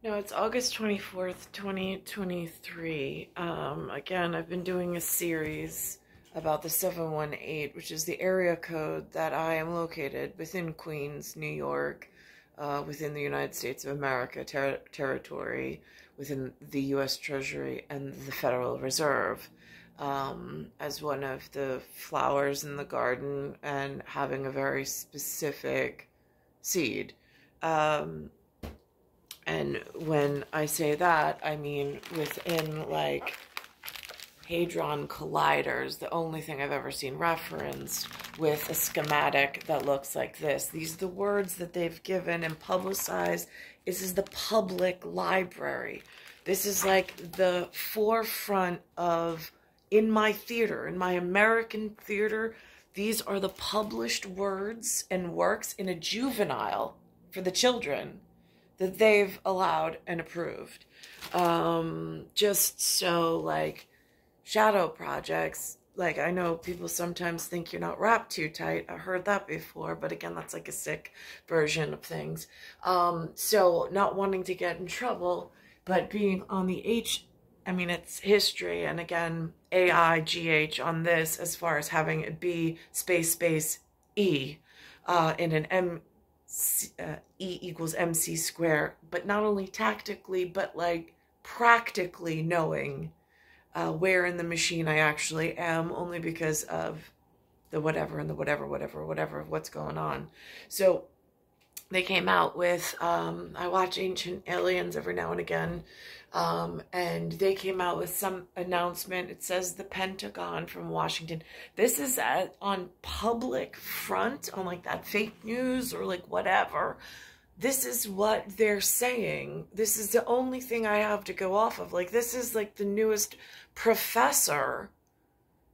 No, it's August 24th, 2023. Again, I've been doing a series about the 718, which is the area code that I am located within Queens, New York, within the United States of America territory, within the U.S. Treasury and the Federal Reserve, as one of the flowers in the garden and having a very specific seed. And when I say that, I mean within, like, Hadron Colliders, the only thing I've ever seen referenced with a schematic that looks like this. These are the words that they've given and publicized. This is the public library. This is like the forefront of, in my theater, in my American theater, these are the published words and works in a juvenile for the children that they've allowed and approved. Just so, like, shadow projects, like, I know people sometimes think you're not wrapped too tight. I've heard that before, but again, that's like a sick version of things. So not wanting to get in trouble, but being on the it's history, and again, AIGH on this, as far as having it be space E in an E equals MC square, but not only tactically, but like practically knowing where in the machine I actually am, only because of the whatever and the whatever of what's going on. So they came out with, I watch Ancient Aliens every now and again, and they came out with some announcement. It says the Pentagon from Washington. This is on public front, on like that fake news or like whatever. This is what they're saying. This is the only thing I have to go off of. Like, this is like the newest professor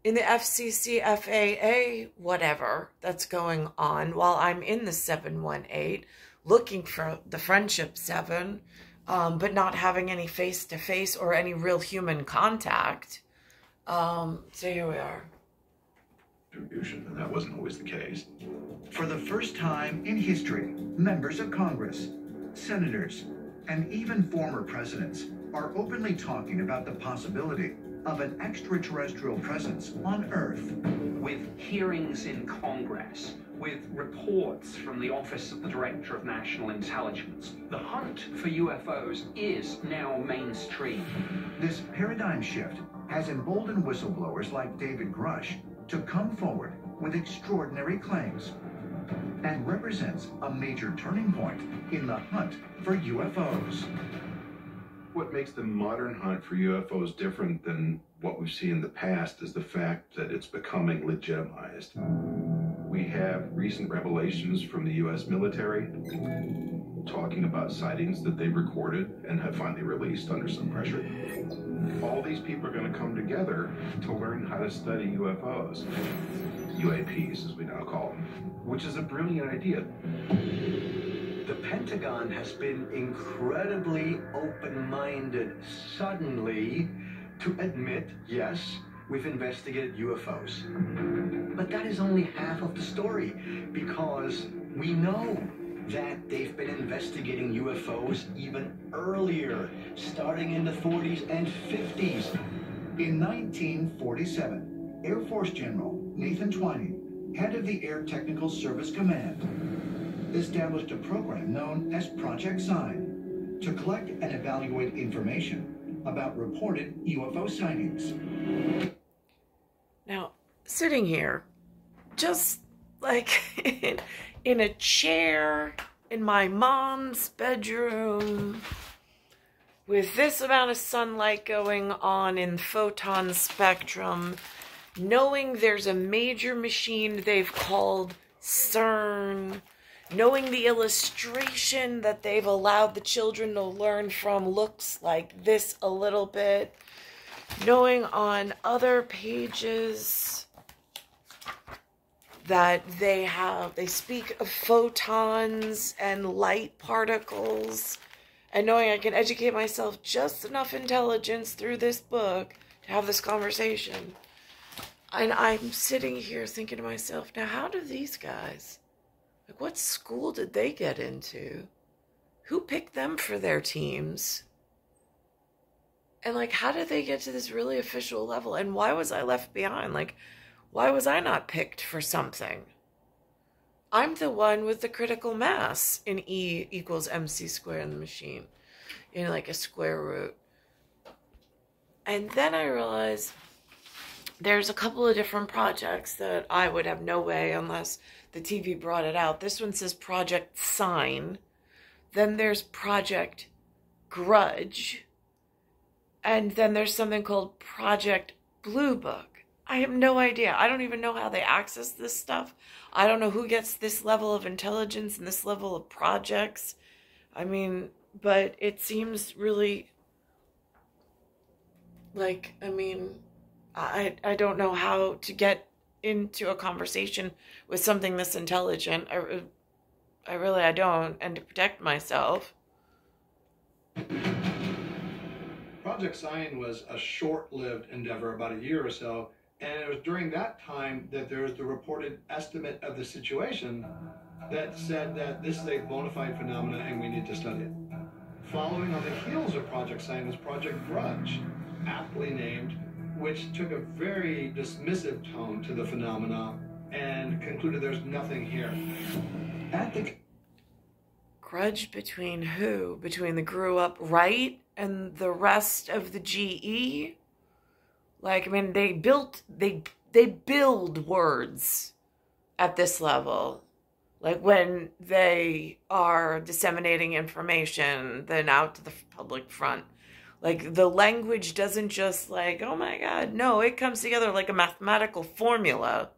in the FCC, FAA, whatever that's going on while I'm in the 718 looking for the Friendship 7, but not having any face-to-face or any real human contact. So here we are. And that wasn't always the case. For the first time in history, members of Congress, senators, and even former presidents are openly talking about the possibility of an extraterrestrial presence on Earth. With hearings in Congress, with reports from the Office of the Director of National Intelligence, the hunt for UFOs is now mainstream. This paradigm shift has emboldened whistleblowers like David Grudge to come forward with extraordinary claims, and represents a major turning point in the hunt for UFOs. What makes the modern hunt for UFOs different than what we've seen in the past is the fact that it's becoming legitimized. We have recent revelations from the U.S. military talking about sightings that they've recorded and have finally released under some pressure. All these people are going to come together to learn how to study UFOs, UAPs as we now call them, which is a brilliant idea. The Pentagon has been incredibly open-minded suddenly to admit, yes, we've investigated UFOs. But that is only half of the story, because we know that they've been investigating UFOs even earlier, starting in the 40s and 50s. In 1947, Air Force General Nathan Twining, head of the Air Technical Service Command, established a program known as Project Sign to collect and evaluate information about reported UFO sightings. Now, sitting here, just like in a chair in my mom's bedroom, with this amount of sunlight going on in photon spectrum, knowing there's a major machine they've called CERN, knowing the illustration that they've allowed the children to learn from looks like this a little bit, knowing on other pages that they speak of photons and light particles, and knowing I can educate myself just enough intelligence through this book to have this conversation. And I'm sitting here thinking to myself, now how do these guys, like, what school did they get into? Who picked them for their teams? And, like, how did they get to this really official level? And why was I left behind? Like, why was I not picked for something? I'm the one with the critical mass in E equals MC squared in the machine, in, like, a square root. And then I realized there's a couple of different projects that I would have no way unless the TV brought it out. This one says Project Sign. Then there's Project Grudge. And then there's something called Project Blue Book. I have no idea. I don't even know how they access this stuff. I don't know who gets this level of intelligence and this level of projects. I mean, but it seems really like, I mean, I don't know how to get into a conversation with something this intelligent. I don't. And to protect myself. Project Sign was a short-lived endeavor, about a year or so, and it was during that time that there was the reported estimate of the situation that said that this is a bona fide phenomenon and we need to study it. Following on the heels of Project Sign was Project Grudge, aptly named, which took a very dismissive tone to the phenomena and concluded there's nothing here. Grudge between who? Between the grew up right and the rest of the GE? Like, I mean, they build words at this level. Like, when they are disseminating information then out to the public front. Like, the language doesn't just like, oh my God, no, it comes together like a mathematical formula.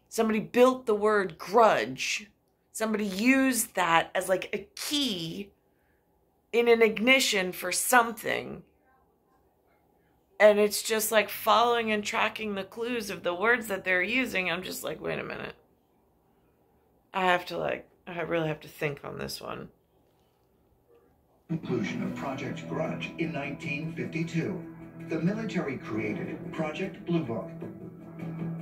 Somebody built the word grudge. Somebody used that as like a key in an ignition for something. And it's just like following and tracking the clues of the words that they're using. I'm just like, wait a minute. I really have to think on this one. Conclusion of Project Grudge in 1952. The military created Project Blue Book.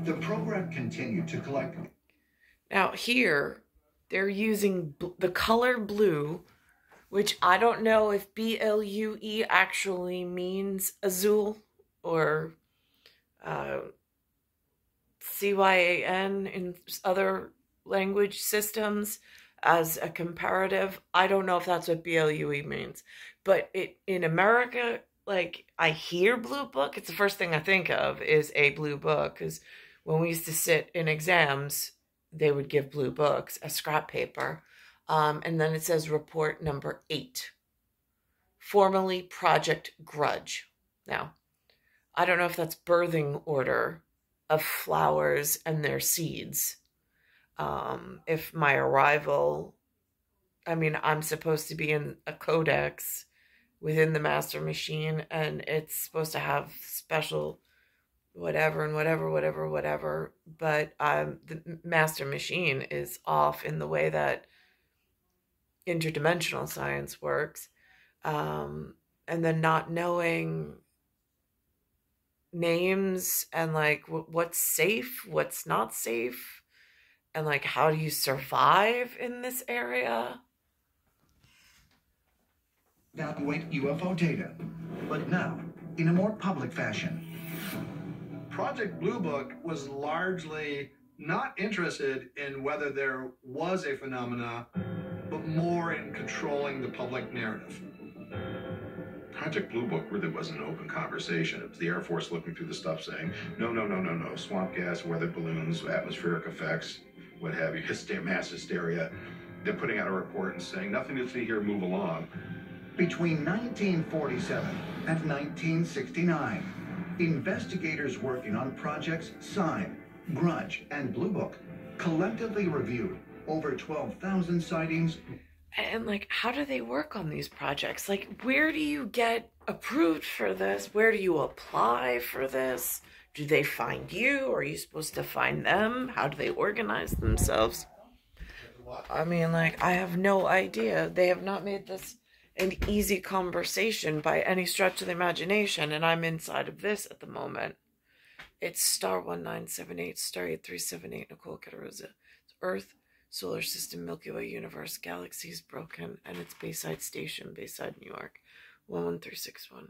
The program continued to collect. Now here, they're using the color blue, which I don't know if BLUE actually means azul or CYAN in other language systems as a comparative. I don't know if that's what BLUE means. But in America, like, I hear blue book. It's the first thing I think of is a blue book. Because when we used to sit in exams, they would give blue books, a scrap paper. And then it says report number 8. Formerly Project Grudge. Now, I don't know if that's birthing order of flowers and their seeds. If my arrival, I mean, I'm supposed to be in a codex within the master machine, and it's supposed to have special whatever and whatever. But the master machine is off in the way that interdimensional science works. And then not knowing names and like what's safe, what's not safe. And like, how do you survive in this area? Evaluate UFO data, but now in a more public fashion. Project Blue Book was largely not interested in whether there was a phenomena, but more in controlling the public narrative. Project Blue Book really wasn't an open conversation. It was the Air Force looking through the stuff saying, no, swamp gas, weather balloons, atmospheric effects, what have you, mass hysteria. They're putting out a report and saying, nothing to see here, move along. Between 1947 and 1969, investigators working on projects Sign, Grudge, and Blue Book collectively reviewed over 12,000 sightings. And like, how do they work on these projects? Like, where do you get approved for this? Where do you apply for this? Do they find you? Or are you supposed to find them? How do they organize themselves? I mean, like, I have no idea. They have not made this an easy conversation by any stretch of the imagination, and I'm inside of this at the moment. It's star 1978, star 8378, Nicole Cattaruzza. It's Earth solar system, Milky Way universe, galaxies broken, and it's Bayside Station, Bayside, New York, 11361.